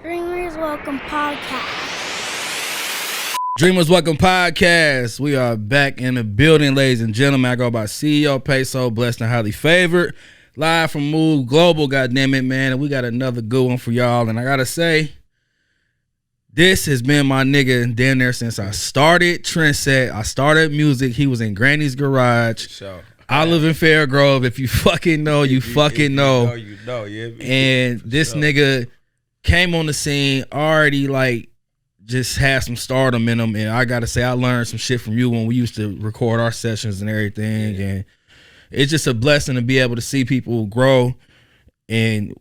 Dreamers Welcome Podcast. Dreamers Welcome Podcast. We are back in the building, ladies and gentlemen. I go by CEO PESO, blessed and highly favored. Live from Move Global, goddammit, man. And we got another good one for y'all. And I gotta say, this has been my nigga down there since I started Trendset. I started music. He was in Granny's Garage. Sure. I live in Fairgrove. If you fucking know, you fucking know. You know, yeah. And this nigga came on the scene already like just had some stardom in him. And I gotta say, I learned some shit from you when we used to record our sessions and everything. Yeah. And it's just a blessing to be able to see people grow. And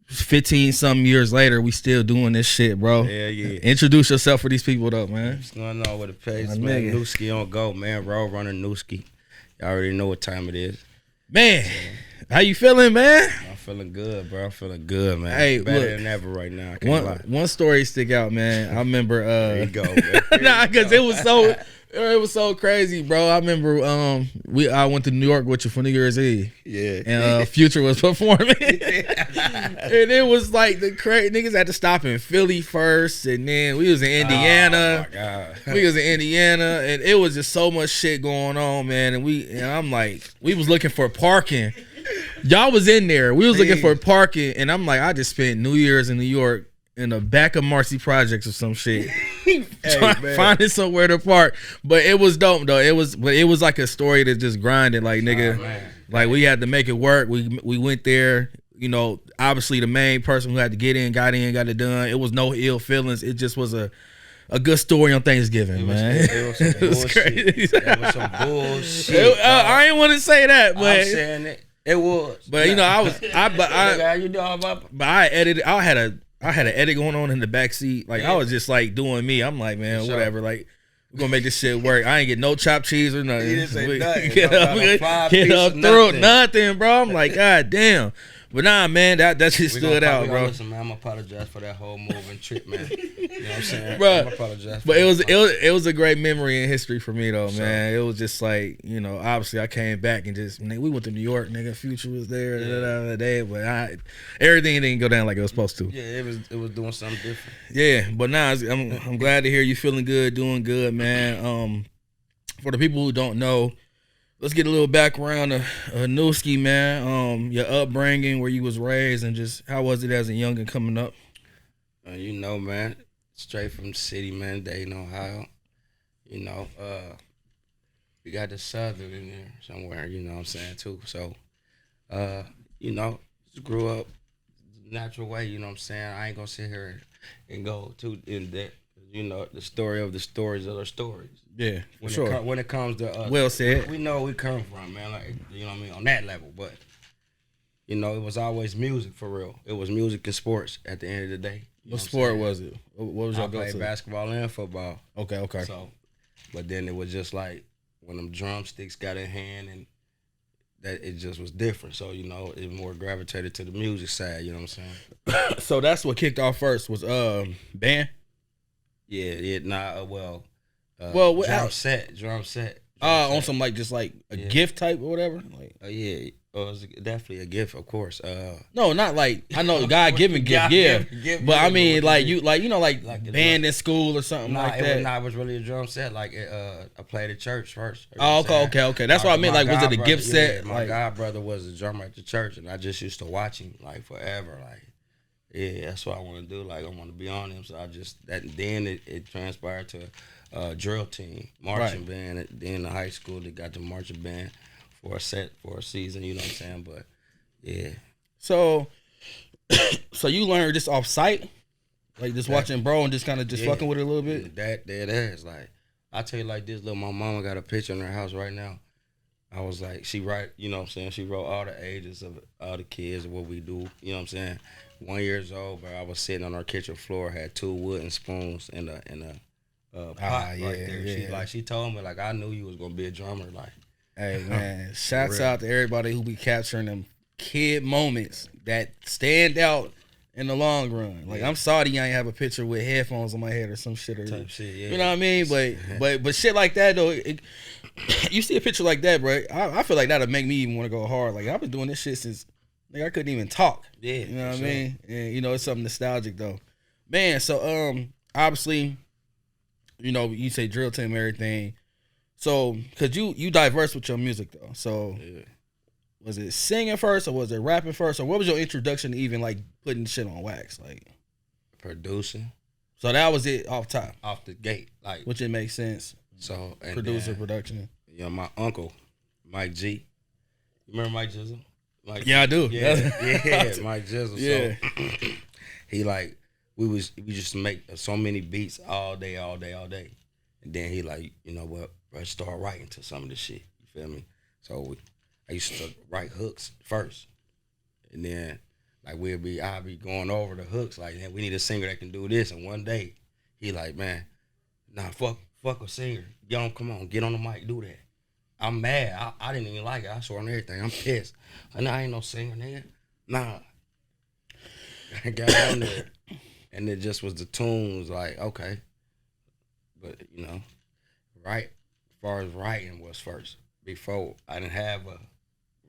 15 something years later, we still doing this shit, bro. Yeah. Introduce yourself for these people though, man. What's going on with the page, man? Nuski OnGo, man. Road runner Nuski. Y'all already know what time it is. Man, how you feeling, man? I'm feeling good, bro. I'm feeling good, man. Hey, better look, than ever right now. I can't lie. One story stick out, man. I remember There you go, man. nah, because it was so crazy, bro. I remember I went to New York with you for New Year's Eve. Yeah. And Future was performing. And it was like the crazy niggas had to stop in Philly first, and then we was in Indiana. Oh my God. We was in Indiana, and it was just so much shit going on, man. And I'm like, we was looking for parking. Y'all was in there. We was looking for parking, and I'm like, I just spent New Year's in New York in the back of Marcy Projects or some shit, finding somewhere to park. But it was dope though. It was like a story that just grinded, like nigga. Like we had to make it work. We went there. You know, obviously the main person who had to got it done. It was no ill feelings. It just was a good story on Thanksgiving, man. It was crazy. It was some bullshit. I ain't want to say that, but I'm saying it. It was. But you know, I had an edit going on in the back seat. Like I was just like doing me. I'm like, man, whatever. Like we're gonna make this shit work. I ain't get no chopped cheese or nothing. You didn't say nothing. Get up through nothing, bro. I'm like, God damn. But nah, man, that just stood out, bro. Listen, man, I'm apologize for that whole move and trip, man. You know what I'm saying? Bro, I'm apologize. But it was a great memory in history for me though, man. It was just like, you know, obviously I came back and just we went to New York, nigga. Future was there the day, but everything didn't go down like it was supposed to. Yeah, it was doing something different. Yeah, but nah, I'm glad to hear you feeling good, doing good, man. For the people who don't know, let's get a little background of Nuski, man. Your upbringing, where you was raised, and just how was it as a youngin' coming up? You know, man, straight from the city, man, Dayton, Ohio. You know, we got the Southern in there somewhere, you know what I'm saying, too. So, you know, just grew up natural way, you know what I'm saying. I ain't gonna sit here and go too in depth. You know, the story of the stories of the stories. Yeah, When it comes to us. Well said. We know where we come from, man. Like, you know what I mean? On that level. But, you know, it was always music for real. It was music and sports at the end of the day. What sport was it? What was your go-to? I played basketball and football. Okay. So, but then it was just like when them drumsticks got in hand and that it just was different. So, you know, it more gravitated to the music side, you know what I'm saying? So that's what kicked off first was band? Yeah, drum set. On some like just like a gift type or whatever. Like, it was definitely a gift, of course. No, not like I know God given gift, but I mean like band in school or something like that. It was really a drum set. Like I played at church first. Oh, okay. That's what I meant. Like, was it a gift set? My god brother was a drummer at the church, and I just used to watch him like forever. Like, yeah, that's what I want to do. Like, I want to be on him. So then it transpired to drill team, marching band. Then in high school, they got the marching band for a season. You know what I'm saying? But yeah. So you learned this off site, like just watching bro and just kind of fucking with it a little bit. That is like, I tell you like this. Look, my mama got a picture in her house right now. I was like, you know what I'm saying? She wrote all the ages of all the kids and what we do. You know what I'm saying? 1 year old, bro. I was sitting on our kitchen floor, had 2 wooden spoons and a pot right there. Yeah. She told me, like, I knew you was gonna be a drummer. Like, hey man, shouts out to everybody who be capturing them kid moments that stand out in the long run. Like, I'm sorry I ain't have a picture with headphones on my head or some shit or type shit. Yeah. You know what I mean? But shit like that though, you see a picture like that, bro. I feel like that'll make me even want to go hard. Like, I've been doing this shit since. Like, I couldn't even talk. Yeah. You know what I mean? And, you know, it's something nostalgic, though. Man, so obviously, you know, you say drill team and everything. So, cause you diverse with your music though. So, was it singing first or was it rapping first, or what was your introduction to even like putting shit on wax? Like producing. So that was it off top, off the gate, like which it makes sense. So and producer, production. You know, my uncle, Mike G. You remember Mike Jizzle? Yeah, I do. Yeah, Mike Jizzle. Yeah. So he like we just make so many beats all day, and then he like, you know what, bro, start writing to some of this shit. You feel me? So I used to write hooks first, and then like I'll be going over the hooks like, man, we need a singer that can do this. And one day he like, man, nah, fuck a singer. Come on, get on the mic, do that. I'm mad. I didn't even like it. I swore on everything. I'm pissed. Like, nah, I ain't no singer, nigga. Nah. I got on there. And it just was the tunes, like, okay. But, you know, right, as far as writing was first. Before, I didn't have a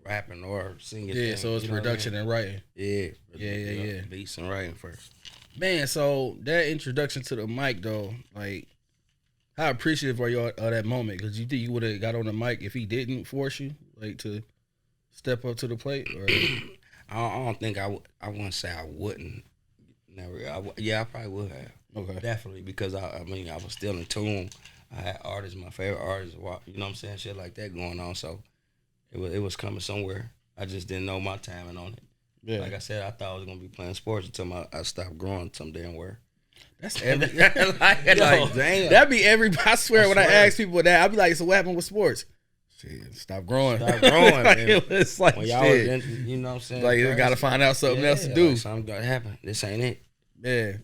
rapping or singing thing. So it's production and writing. Yeah. Yeah. Beats and writing first. Man, so that introduction to the mic, though, like, how appreciative are you of that moment? Because you think you would have got on the mic if he didn't force you, like, to step up to the plate? Or I don't think I wouldn't say I wouldn't. Never. I probably would have. Okay. Definitely, because I mean, I was still in tune. I had artists, my favorite artists, you know what I'm saying, shit like that going on. So it was coming somewhere. I just didn't know my timing on it. Yeah. Like I said, I thought I was gonna be playing sports until I stopped growing some damn where. That's every like, damn. That'd be every. I swear, when I ask people that, I'd be like, "So what happened with sports?" Shit, stop growing. Stop growing. Like, it's like when y'all shit. Was in, you know what I'm saying? Like you gotta find out something else to do. Like something gotta happen. This ain't it. Yeah.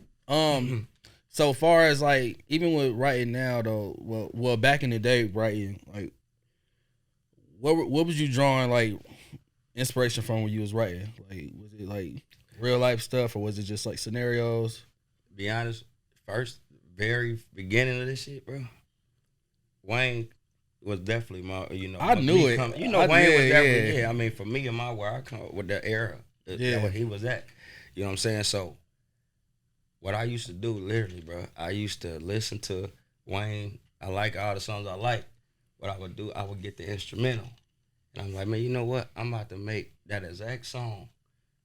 So far as like even with writing now though, well back in the day writing, like what was you drawing like inspiration from when you was writing? Like was it like real life stuff or was it just like scenarios? Be honest, very beginning of this shit, bro. Wayne was definitely my, you know. I knew it. Wayne was definitely, I mean, for me and my where I come with the era, that he was at. You know what I'm saying? So, what I used to do, literally, bro, I used to listen to Wayne. I like all the songs I like. What I would do, I would get the instrumental. And I'm like, man, you know what? I'm about to make that exact song,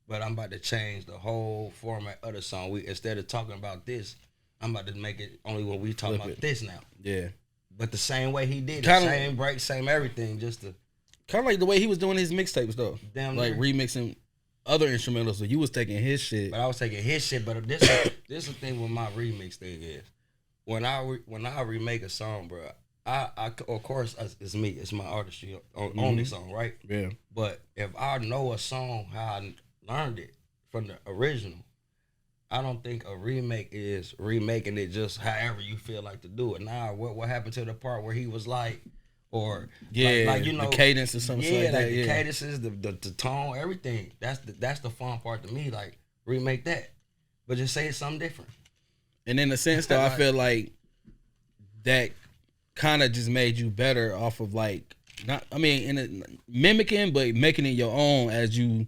but I'm about to change the whole format of the song. Instead of talking about this, I'm about to make it only when we talk about this now. Yeah. But the same way he did it, same break, same everything, just to... Kind of like the way he was doing his mixtapes, though. Damn like remixing other instrumentals, so you was taking his shit. But I was taking his shit, but this is the thing with my remix thing is, when I remake a song, bro, I of course, it's me, it's my artistry on this song, right? Yeah. But if I know a song, how I learned it from the original, I don't think a remake is remaking it just however you feel like to do it. Now, what happened to the part where he was like, or like you know, the cadence or something like that. The cadences, the tone, everything. That's the fun part to me. Like remake that, but just say it's something different. And in a sense, though, I feel like that kind of just made you better off of like mimicking, but making it your own as you.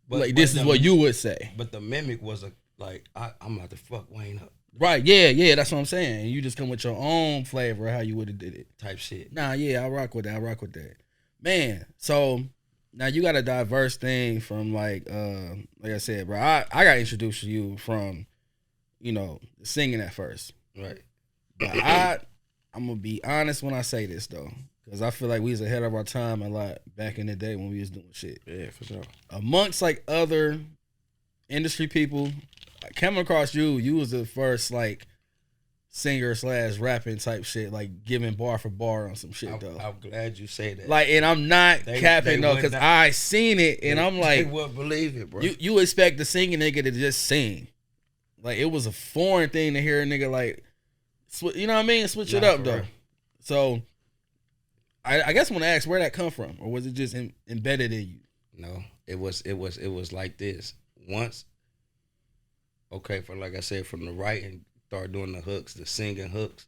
But this is what you would say. But the mimic was I'm about to fuck Wayne up. Right, yeah, that's what I'm saying. You just come with your own flavor of how you would have did it. Type shit. Nah, yeah, I rock with that. Man, so now you got a diverse thing from like I said, bro, I got introduced to you from, you know, singing at first. Right. But I'm going to be honest when I say this, though. Because I feel like we was ahead of our time a lot back in the day when we was doing shit. Yeah, for sure. Amongst like other industry people, coming across you was the first like singer / rapping type shit, like giving bar for bar on some shit though. I'm glad you say that. Like, and I'm not capping though, because I seen it and I'm like, they wouldn't believe it, bro. You expect the singing nigga to just sing. Like, it was a foreign thing to hear a nigga like, you know what I mean? Switch it up though. Real. So I guess I want to ask where that come from, or was it just embedded in you? No, it was like this. Once, okay, like I said, from the writing, start doing the hooks, the singing hooks.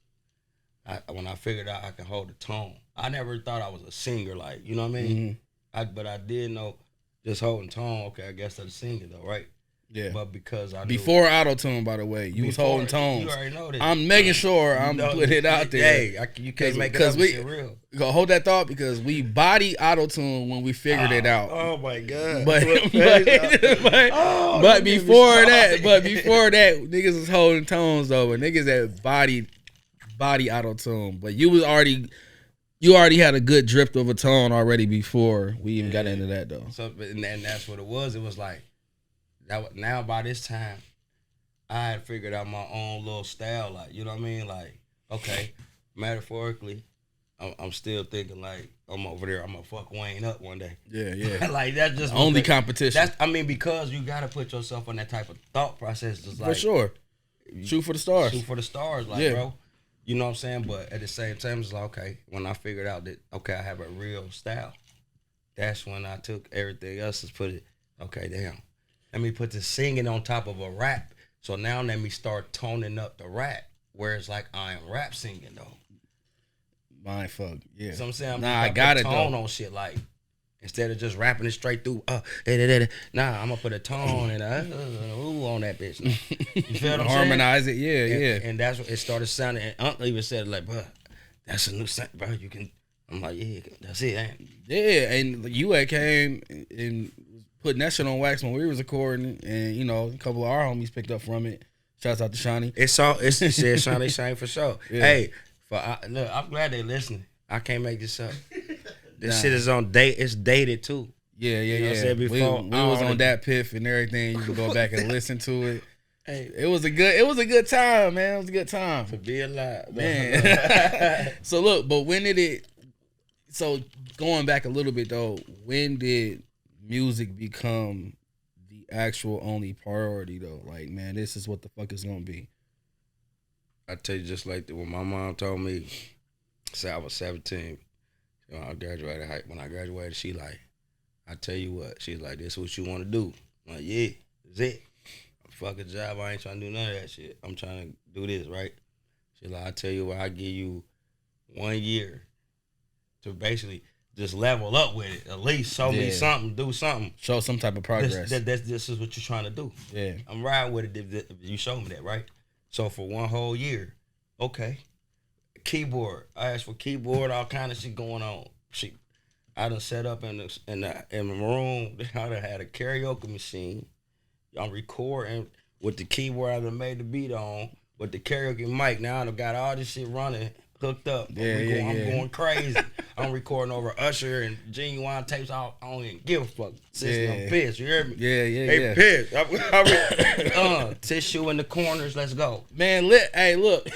When I figured out I could hold the tone, I never thought I was a singer, like, you know what I mean? Mm-hmm. But I did know just holding tone. Okay, I guess that's singing though, right? Yeah. But because I before auto tune, by the way, you was holding tones. You already know that. I'm making sure I'm putting it out there. Hey, you can't make it up. Shit real. Hold that thought because we body auto tune when we figured it out. Oh my god! But before that, niggas was holding tones though, and niggas that body auto tune. But you already had a good drift of a tone already before we even got into that though. So and that's what it was. It was like that. Now by this time, I had figured out my own little style. Like, you know what I mean? Like, okay, metaphorically, I'm still thinking like I'm over there. I'm gonna fuck Wayne up one day. Yeah. Like that's just only competition. Because you gotta put yourself on that type of thought process. Just like for sure, shoot for the stars. Shoot for the stars, like bro. You know what I'm saying? But at the same time, it's like, okay, when I figured out that, okay, I have a real style, that's when I took everything else and put it, okay, damn. Let me put the singing on top of a rap. So now let me start toning up the rap, where it's like I am rap singing, though. My fuck, yeah. So I'm saying, I got it, tone though. on shit, like, instead of just rapping it straight through, nah, I'm gonna put a tone and ooh on that bitch. You feel what I'm saying? Harmonize it, yeah. And that's what it started sounding. And Uncle even said, like, bro, that's a new sound, bro. You can. I'm like, yeah, that's it, ain't it? Yeah, and you had came and putting that shit on wax when we was recording, and you know, a couple of our homies picked up from it. Shouts out to Shawnee. It's said Shawnee Shane for sure. Yeah. Hey, look, I'm glad they listening. I can't make this up. This shit is on date. It's dated too. Yeah. You know what I said before, we was on that piff and everything. You can go back and listen to it. Hey, it was a good time, man. It was a good time to be alive, man. So look, but when did it? So going back a little bit though, when did music become the actual only priority though? Like, man, this is what the fuck it's gonna be. I tell you, just like when my mom told me, say I was 17. When I graduated, she like, I tell you what, she's like, this is what you want to do. I'm like, yeah, that's it. Fuck a job, I ain't trying to do none of that shit. I'm trying to do this, right? She's like, I tell you what, I give you 1 year to basically just level up with it. At least show me something, do something. Show some type of progress. This is what you're trying to do. Yeah. I'm riding with it if you show me that, right? So for 1 whole year, okay. Keyboard. I asked for keyboard, all kind of shit going on. I done set up in the room. I done had a karaoke machine. I'm recording with the keyboard I done made the beat on, with the karaoke mic. Now I done got all this shit running, hooked up. I'm going crazy. I'm recording over Usher and Genuine tapes. I don't even give a fuck. I'm pissed. You hear me? Yeah. Pissed. Tissue in the corners. Let's go, man. Hey, look.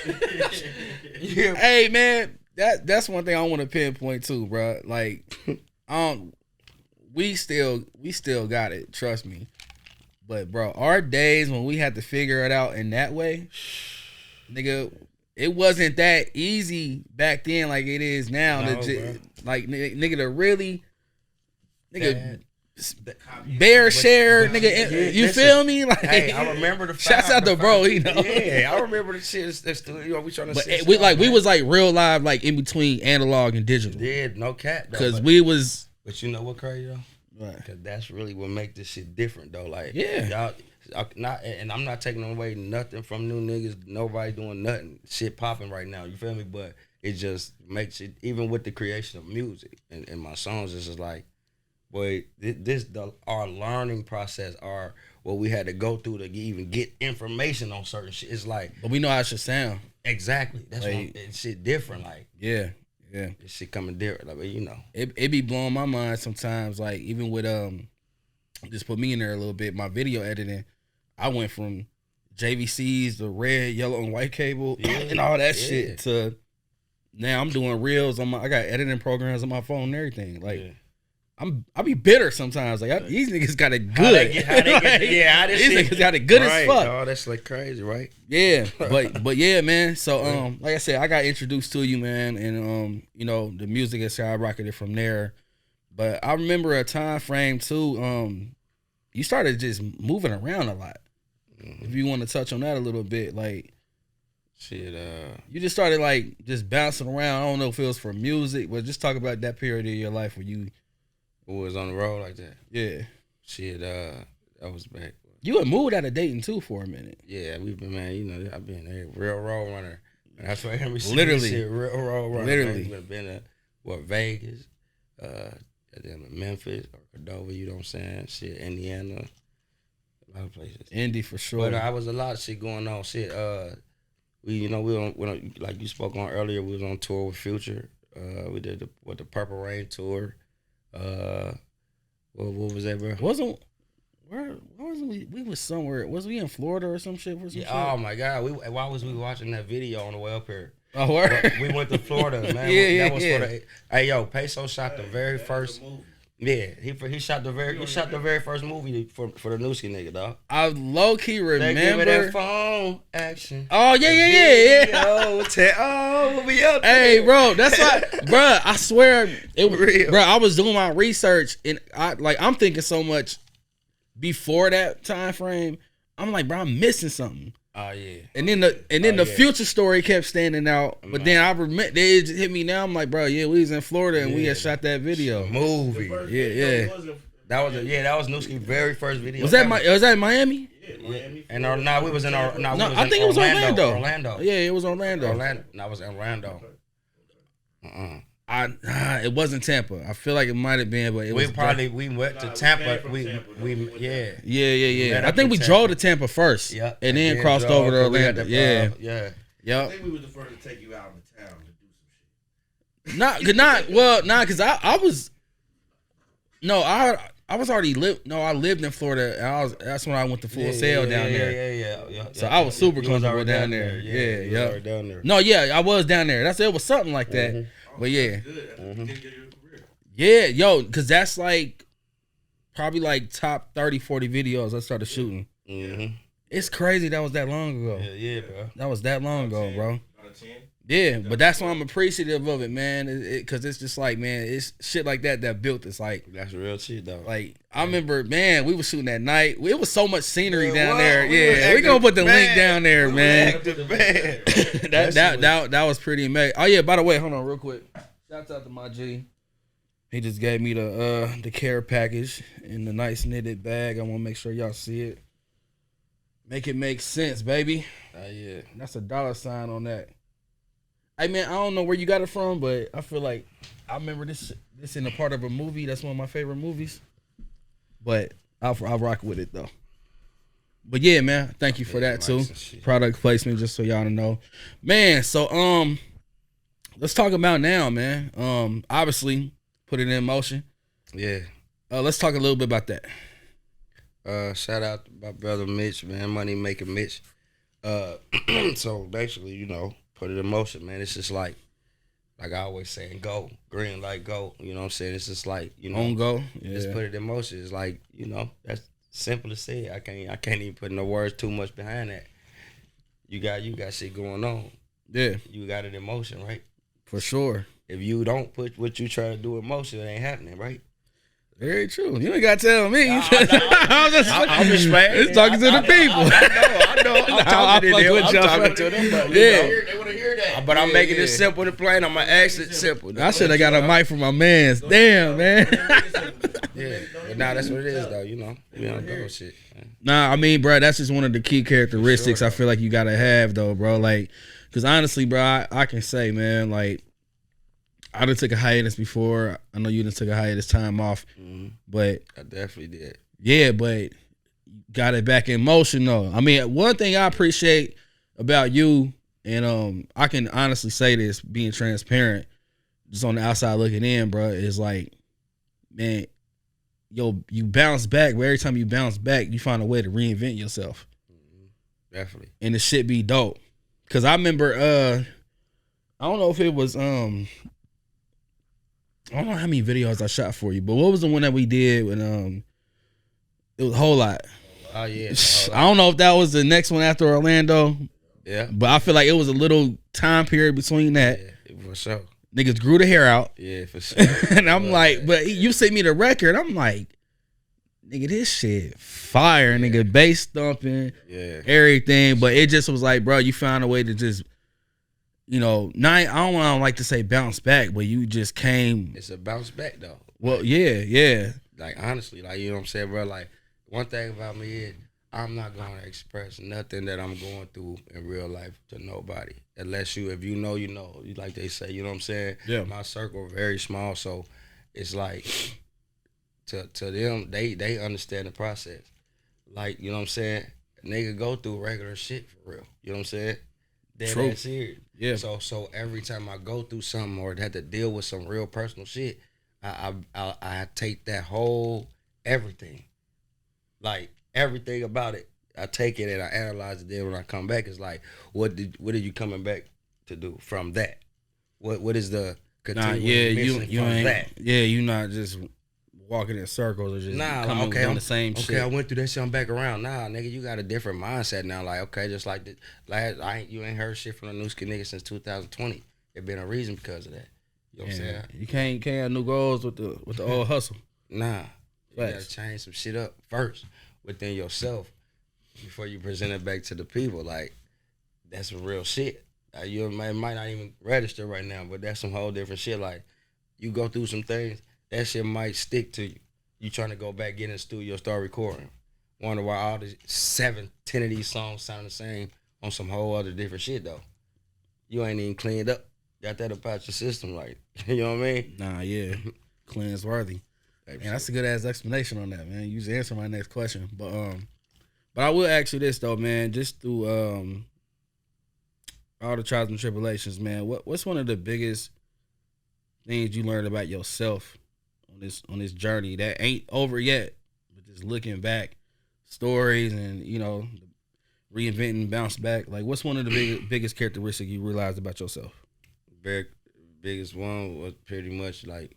Hey, man. That's one thing I want to pinpoint too, bro. Like, we still got it. Trust me. But bro, our days when we had to figure it out in that way, nigga, it wasn't that easy back then like it is now. Like nigga, to really, nigga, bear share, nigga. You feel me? Like, hey, I remember the. Shouts out to bro, you know. Yeah, I remember the shit. You know, we trying to. But we was like real live, like in between analog and digital. Yeah, no cap. Because we was. But you know what crazy though? Right. Cause that's really what make this shit different though. Like, yeah, y'all not, and I'm not taking away nothing from new niggas. Nobody doing nothing. Shit popping right now. You feel me? But it just makes it, even with the creation of music and my songs, it's just like, boy, our learning process, what we had to go through to even get information on certain shit. It's like, but we know how it should sound. Exactly. That's like, why shit different. Like, yeah. This shit coming different. Like, you know, it be blowing my mind sometimes. Like, even with just put me in there a little bit. My video editing, I went from JVCs to red, yellow, and white cable and all that shit to now I'm doing reels on I got editing programs on my phone and everything. Like, I be bitter sometimes. Like, these niggas got it good. These niggas got it good as fuck. Oh, that's like crazy, right? Yeah, but yeah, man. So like I said, I got introduced to you, man, and you know, the music has skyrocketed from there. But I remember a time frame too. You started just moving around a lot. If you want to touch on that a little bit, like, shit, you just started like just bouncing around. I don't know if it was for music, but just talk about that period of your life where you was on the road like that. Yeah. Shit, that was back You had moved out of Dayton too for a minute. Yeah, we've been, man. You know, I've been a real road runner. And that's why Henry Literally. shit, real road runner. Literally. We've been to Vegas, then Memphis or Cordova. You know what I'm saying? Shit, Indiana, a lot of places. Indy for sure. But I was a lot of shit going on. Shit, we on, like you spoke on earlier. We was on tour with Future. We did the Purple Rain tour. What was that, bro? Where wasn't we? We was somewhere. Was we in Florida or some shit? Yeah. Oh my God. Why was we watching that video on the way up here? Oh, where? We went to Florida, man. Yeah. For the. Hey, yo, PESO shot the very first. Yeah, he shot the very first movie for the Nuski nigga, dog. I low key remember. They give me that phone action. Oh yeah. Oh, we up there. Hey, bro, that's why, bro. I swear, it was Real. bro. I was doing my research and I'm thinking so much before that time frame. I'm like, bro, I'm missing something. Oh yeah. And then the Future story kept standing out. But then I remember they just hit me now. I'm like, bro, yeah, we was in Florida and we had shot that video. Movie. Yeah. That was Nuski's very first video. Was that in Miami? Yeah, Miami. And we was in I think it was Orlando. Orlando. Yeah, it was Orlando. I was in Orlando. It wasn't Tampa. I feel like it might have been, but we went to Tampa. Yeah. I think we drove to Tampa first. Yeah. And then crossed over to Orlando. Yeah. I think we was the first to take you out of the town to do some shit. Because I was already I lived in Florida and that's when I went to Full Sail down there. Yeah. So I was super comfortable down there. Yeah. No, yeah, I was down there. It was something like that. Mm-hmm. But yeah. Good. Yeah, yo, because that's like probably like top 30, 40 videos I started shooting. Mm-hmm. It's crazy that was that long ago. Yeah, bro. That was that long ago, bro. Out of 10? Yeah, but that's why I'm appreciative of it, man. Because it's just like, man, it's shit like that built this. Like, That's real shit, though. Like, I remember, man, we was shooting at night. It was so much scenery down there. We Yeah, we gonna put the link down there, man. That That was pretty amazing. Oh yeah, by the way, hold on real quick. Shouts out to my G. He just gave me the care package in the nice knitted bag. I want to make sure y'all see it. Make it make sense, baby. Yeah. That's a $sign on that. Hey man, I don't know where you got it from, but I feel like I remember this in a part of a movie. That's one of my favorite movies. But I'll rock with it though. But yeah, man, thank you for that too. Product placement, just so y'all know. Man, so let's talk about now, man. Obviously, put it in motion. Yeah. Let's talk a little bit about that. Shout out to my brother Mitch, man. Money making Mitch. So basically, put it in motion, man. It's just like I always say, go. Green light, go. You know what I'm saying? It's just like, OnGo. Yeah. Just put it in motion. It's like, that's simple to say. I can't even put no words too much behind that. You got shit going on. Yeah. You got it in motion, right? For sure. If you don't put what you try to do in motion, it ain't happening, right? Very true. You ain't got to tell me. I'm just playing. It's talking to the people. I know. I'm talking to them. But, Yeah. They want to hear that. But I'm making it simple to play, and I'm going to ask it simple. I should have got a mic from my mans. Damn, man. Yeah. But nah, that's what it is, though. We don't go shit. Man. Nah, I mean, bro, that's just one of the key characteristics I feel like you got to have, though, bro. Like, because honestly, bro, I can say, man, like, I done took a hiatus before. I know you done took a hiatus time off, but I definitely did. Yeah, but got it back in motion though. I mean, one thing I appreciate about you, and I can honestly say this, being transparent, just on the outside looking in, bro, is like, man, yo, you bounce back. But every time you bounce back, you find a way to reinvent yourself. Definitely. And the shit be dope. Cause I remember, I don't know if it was I don't know how many videos I shot for you, but what was the one that we did when it was a whole lot. Oh yeah. I don't know if that was the next one after Orlando. Yeah. But I feel like it was a little time period between that. Yeah, for sure. Niggas grew the hair out. Yeah, for sure. And I'm like, but you sent me the record. I'm like, nigga, this shit fire. Nigga, bass thumping. Yeah. Everything. But it just was like, bro, you found a way to just, I don't like to say bounce back, but you just came. It's a bounce back though. Well, yeah. Like honestly, like you know what I'm saying, bro. Like one thing about me is I'm not gonna express nothing that I'm going through in real life to nobody. Unless if you know, you know. Like they say, you know what I'm saying? Yeah. My circle very small, so it's like to them, they understand the process. Like, you know what I'm saying? A nigga go through regular shit for real. You know what I'm saying? True. That's serious. Yeah. So every time I go through something or had to deal with some real personal shit, I take that whole everything. Like everything about it, I take it and I analyze it. Then when I come back, it's like, what are you coming back to do from that? What is the continuing you from ain't that? Yeah, you not just walking in circles or just coming on the same shit. Okay, I went through that shit. I'm back around. Nah, nigga, you got a different mindset now. Like, okay, just like the you ain't heard shit from the Nuski nigga since 2020. It been a reason because of that. You know what I'm saying? You can't have new goals with the old hustle. Nah, you Facts. gotta change some shit up first within yourself before you present it back to the people. Like, that's some real shit. You might not even register right now, but that's some whole different shit. Like, you go through some things, that shit might stick to you. You trying to go back, get in the studio, start recording. Wonder why all the 10 of these songs sound the same on some whole other different shit, though. You ain't even cleaned up. Got that about your system, like, you know what I mean? Nah, yeah. Cleanse worthy. Man, that's a good ass explanation on that, man. You just answered my next question. But I will ask you this though, man. Just through all the trials and tribulations, man, what's one of the biggest things you learned about yourself on this journey that ain't over yet, but just looking back, stories and, you know, reinventing, bounce back. Like, what's one of the biggest characteristics you realized about yourself? Biggest one was pretty much like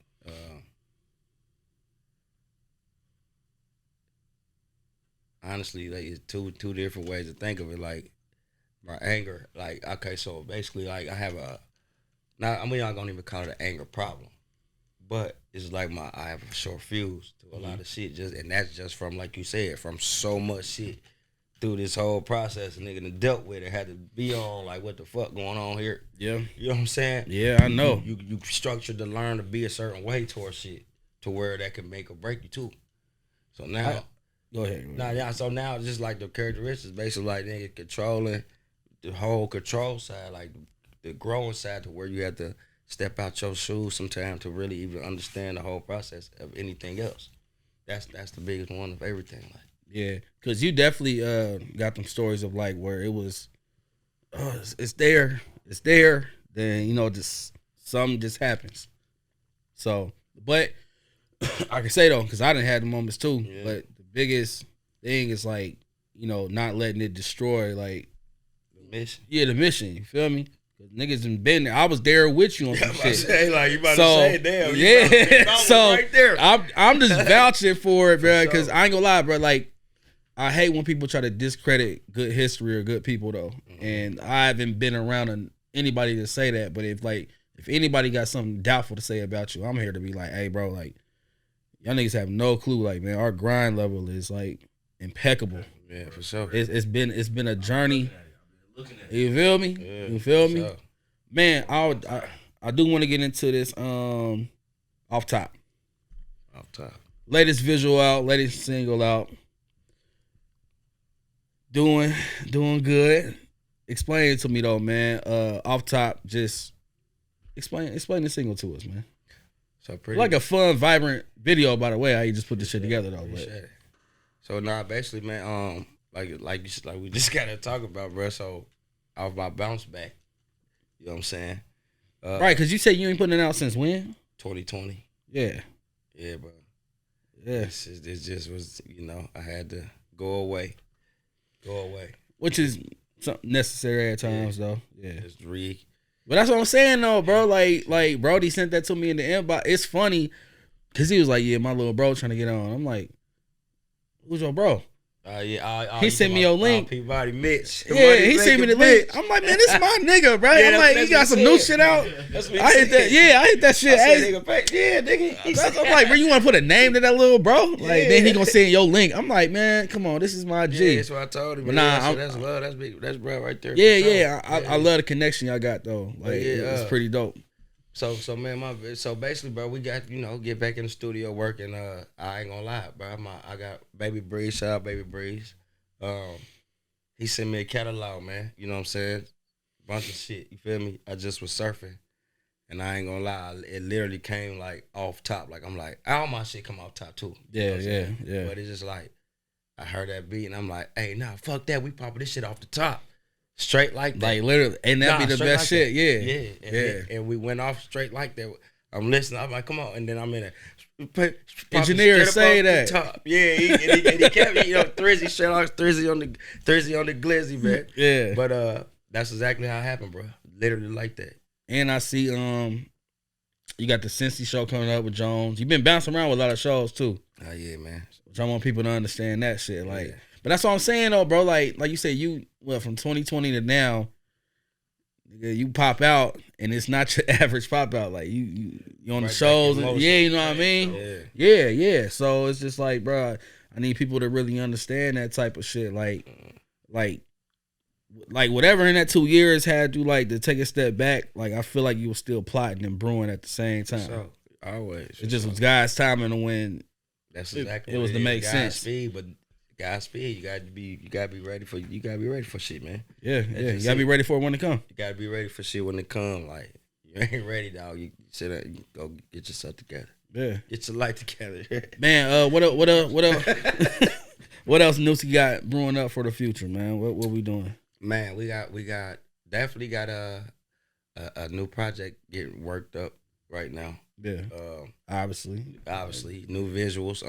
honestly, like, it's two different ways to think of it. Like, my anger, like, okay, so basically, like, I have I'm not gonna even call it an anger problem, but it's like I have a short fuse to a lot of shit, and that's just from, like you said, from so much shit through this whole process. A nigga done dealt with it, had to be on, like, what the fuck going on here? Yeah. You know what I'm saying? Yeah, I know. You structured to learn to be a certain way towards shit to where that can make or break you too. So now, go ahead. So now it's just like the characteristics, basically, like, nigga controlling the whole control side, like the growing side, to where you have to step out your shoes sometimes to really even understand the whole process of anything else. That's the biggest one of everything. Like, yeah, because you definitely got them stories of, like, where it was, it's there, then, you know, just something just happens. So, but I can say though, because I done had the moments too, but the biggest thing is, like, you know, not letting it destroy, like, the mission. Yeah, the mission. You feel me? Cause niggas done been there. I was there with you on some shit. Say, like, you about to say, damn. Yeah. So right there. I'm just vouching for it, bro. Because sure. I ain't gonna lie, bro. Like, I hate when people try to discredit good history or good people, though. Mm-hmm. And I haven't been around anybody to say that. But if anybody got something doubtful to say about you, I'm here to be like, hey, bro, like, y'all niggas have no clue. Like, man, our grind level is, like, impeccable. Yeah, for sure. It's been a journey. You feel me? Yeah, you feel me? Sure. Man, I do want to get into this off top. Off top. Latest visual out, latest single out. Doing good. Explain it to me though, man. Off top, just explain the single to us, man. So pretty like a fun, vibrant video, by the way. How you just put this shit together though. So basically, man, like we just gotta talk about, bro. So off my bounce back, you know what I'm saying? Right, because you said you ain't putting it out since when? 2020. Yeah, bro. Yeah, it just was, you know, I had to go away, which is necessary at times, though. Yeah, it's Reek. But that's what I'm saying, though, bro. Like Brody sent that to me in the inbox. It's funny because he was like, "Yeah, my little bro trying to get on." I'm like, "Who's your bro?" He sent me your link. Peabody Mitch. Yeah, he sent me the link. I'm like, man, this is my nigga, bro. I'm like, he got some new shit out. I hit that. Yeah, I hit that shit. Nigga. I'm like, bro, you want to put a name to that little bro? Like, then he gonna send your link. I'm like, man, come on, this is my G. Yeah, that's what I told him. But that's love. That's big. That's bro right there. Yeah. I love the connection y'all got though. Like, it's pretty dope. So man, so basically, bro, we got, you know, get back in the studio working. I ain't gonna lie, bro. I got Baby Breeze. Shout out Baby Breeze. He sent me a catalog, man. You know what I'm saying? Bunch of shit. You feel me? I just was surfing. And I ain't gonna lie, it literally came like off top. Like I'm like, all my shit come off top too. Yeah, yeah. But it's just like, I heard that beat and I'm like, hey, nah, fuck that. We popping this shit off the top. Straight like that. Like literally, and that'd be the best like shit. That. Yeah. Yeah. And we went off straight like that. I'm listening. I'm like, come on. And then I'm in a engineer say that. Top. Yeah, he kept me, Thrizzy, straight off Thrizzy on the glizzy, man. Yeah. But that's exactly how it happened, bro. Literally like that. And I see you got the Cincy show coming up with Jones. You've been bouncing around with a lot of shows too. Oh yeah, man. Which I want people to understand that shit. Like, Yeah. but that's what I'm saying though, bro. Like you said, from 2020 to now, nigga, you pop out and it's not your average pop out. Like you on the shows, yeah, you know what I mean? Yeah. So it's just like, bro, I need people to really understand that type of shit. Like whatever in that 2 years had you like to take a step back. Like I feel like you were still plotting and brewing at the same time. So always, it just was God's timing to when. That's exactly it was to make sense. Speed, but Godspeed, you gotta be ready for shit, man. Yeah. You gotta be ready for it when it come. You gotta be ready for shit when it come. Like you ain't ready, dog. You sit down, you go get yourself together. Yeah. Get your life together. Man, what else? What else Nuski got brewing up for the future, man? What we doing? Man, we definitely got a new project getting worked up right now. Yeah. Obviously, new visuals.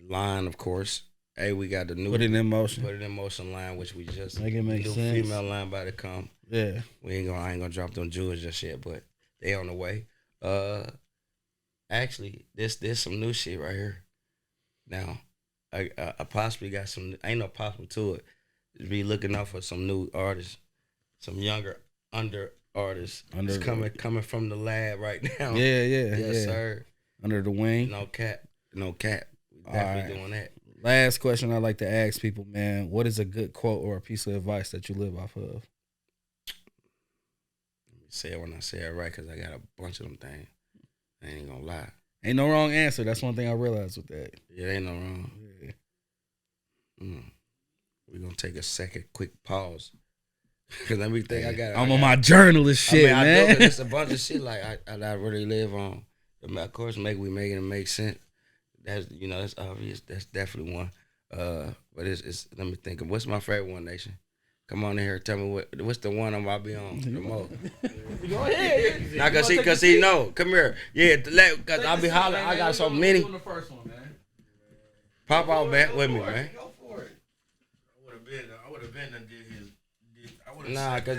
Line, of course. Hey, we got the new Put It In Motion line, which we just make it make new sense. Female line about to come. Yeah. I ain't gonna drop them jewels just yet, but they on the way. Actually, there's some new shit right here. Now, I possibly got some. Ain't no possible to it. Just be looking out for some new artists, some younger artists. It's coming from the lab right now. Yeah. Yes, sir. Under the wing. No cap. We definitely doing that. Last question I like to ask people, man. What is a good quote or a piece of advice that you live off of? Let me say it when I say it right, because I got a bunch of them things. I ain't gonna lie. Ain't no wrong answer. That's one thing I realized with that. Yeah, ain't no wrong. Yeah. We're gonna take a second quick pause. Cause everything I'm on my journalist shit, man. I do, it's a bunch of shit like I really live on. Of course, we making it make sense. That's that's obvious. That's definitely one. But it's let me think of what's my favorite one, Nation. Come on in here, tell me what's the one I'm about to be on the most. Go ahead. Now, cause he know. Come here, yeah. Cause I'll be hollering. I got so many. The first one, man. Pop out back with me, man. Go for it. I would have been and did his. Nah, cause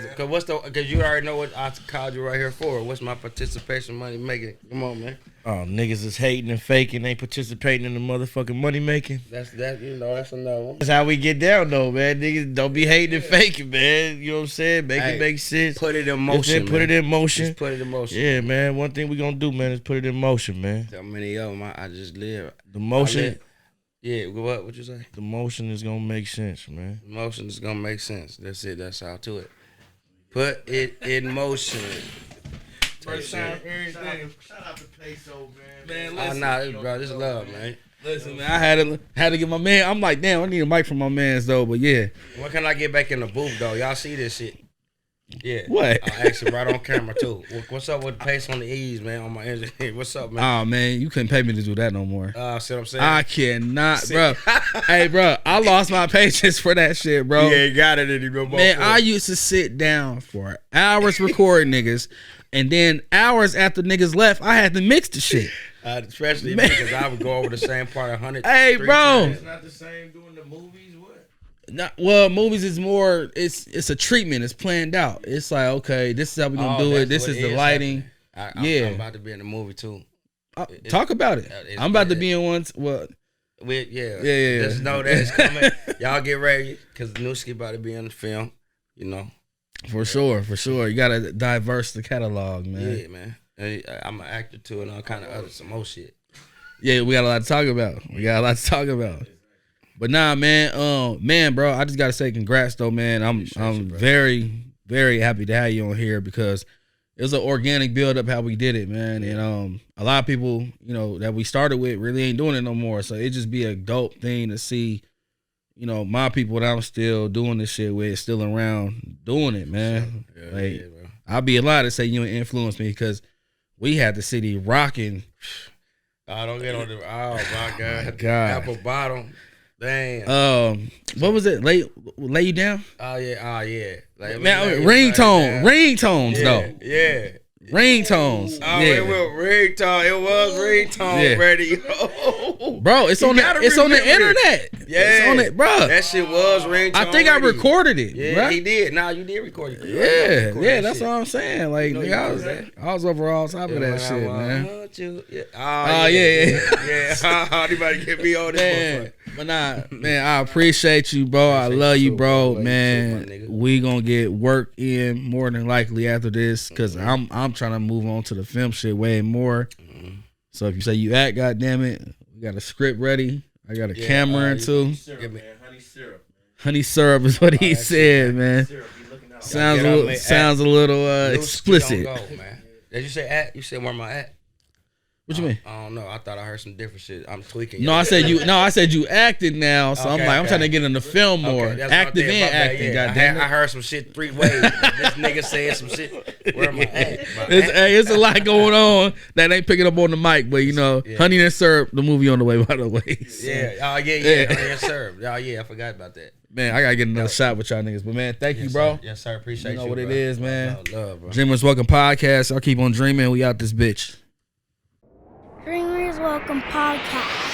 you already know what I called you right here for. What's my participation money making? Come on, man. Oh, niggas is hating and faking, ain't participating in the motherfucking money making. That's another one. That's how we get down though, man. Niggas don't be hating and faking, man. You know what I'm saying? Make it make sense. Put it in motion. Put it in motion. Just put it in motion. Yeah, man. One thing we gonna do, man, is put it in motion, man. So many of them, I just live. The motion. Yeah, what you say? The motion is gonna make sense, man. The motion is gonna make sense. That's it. That's all to it. Put it in motion. First time Shout out to PESO, man. Man, listen. Bro, this love, man. Listen, man, I had to get my man. I'm like, damn, I need a mic from my man's though. But yeah, When can I get back in the booth though? Y'all see this shit? Yeah. What? Actually, right on camera too. What's up with the pace on the E's, man? On my engine. What's up, man? Oh man, you couldn't pay me to do that no more. See what I'm saying? I cannot, bro. Hey, bro, I lost my patience for that shit, bro. You ain't got it anymore. Man, I used to sit down for hours recording niggas, and then hours after niggas left, I had to mix the shit. Especially because I would go over the same part 100. Hey, bro. It's not the same doing the movies. What? Well, movies is more. It's a treatment. It's planned out. It's like, okay, this is how we gonna do it. This is the lighting. I'm about to be in the movie too. Talk about it. I'm about to be in one. Well, yeah. Just know that it's coming. Y'all get ready because Nuski about to be in the film. You know. For sure. You gotta diverse the catalog, man. Yeah, man. I'm an actor too, and all kind of other some more shit. Yeah, we got a lot to talk about. But nah, man, bro, I just gotta say congrats though, man. I'm very, very happy to have you on here because it was an organic build up how we did it, man. And a lot of people, that we started with really ain't doing it no more. So it just be a dope thing to see, you know, my people that I'm still doing this shit with, still around doing it, man. Yeah, Like, yeah, bro. I'll be a lot to say you influenced me because we had the city rocking. Oh, don't get on the. Oh my God. God. Apple bottom. Damn. What was it? Lay you down? Oh yeah. Oh yeah. Like, Man, ringtones yeah, though. Yeah. Ringtones. Oh, yeah. it was ringtone. It was ringtone radio. Bro, it's on the internet. Yeah, it's on it, bro. That shit was ringtone. I think radio. I recorded it. Yeah, bro. he did. Nah, you did record it. Yeah, that's what I'm saying. Like, You know nigga, I was over all top of that shit, man. Yeah. Oh, yeah. Yeah. Anybody get me on this Man, motherfucker? but nah, man, I appreciate you, bro. I love you, bro. Man, we gonna get work in more than likely after this, cause I'm trying to move on to the film shit way more. So if you say you act, goddamn it, we got a script ready. I got a camera in too. Syrup, man. Honey syrup. Honey syrup is what he said, man. Syrup, be looking out. Sounds a little explicit. Nuski OnGo, man. Did you say at? You said where my at? What you mean? I don't know. I thought I heard some different shit. I'm tweaking. No, I said you acted now, so Okay, I'm trying to get in the film more. Okay, that's what Active I did. and My bad, acting, yeah. goddamn it. I heard some shit 3 ways. This nigga said some shit. Where am I at? It's a lot going on that ain't picking up on the mic, but you know, Honey and Syrup, the movie on the way, by the way. So, yeah. Oh yeah. Yes, sir. Oh yeah. I forgot about that. man, I gotta get another shot with y'all niggas. But man, thank you, bro. Sir. Yes, sir. Appreciate you. You know what bro. it is, man. Love, bro. Dreamers Welcome Podcast. I'll keep on dreaming. We out this bitch. Dreamers Welcome Podcast.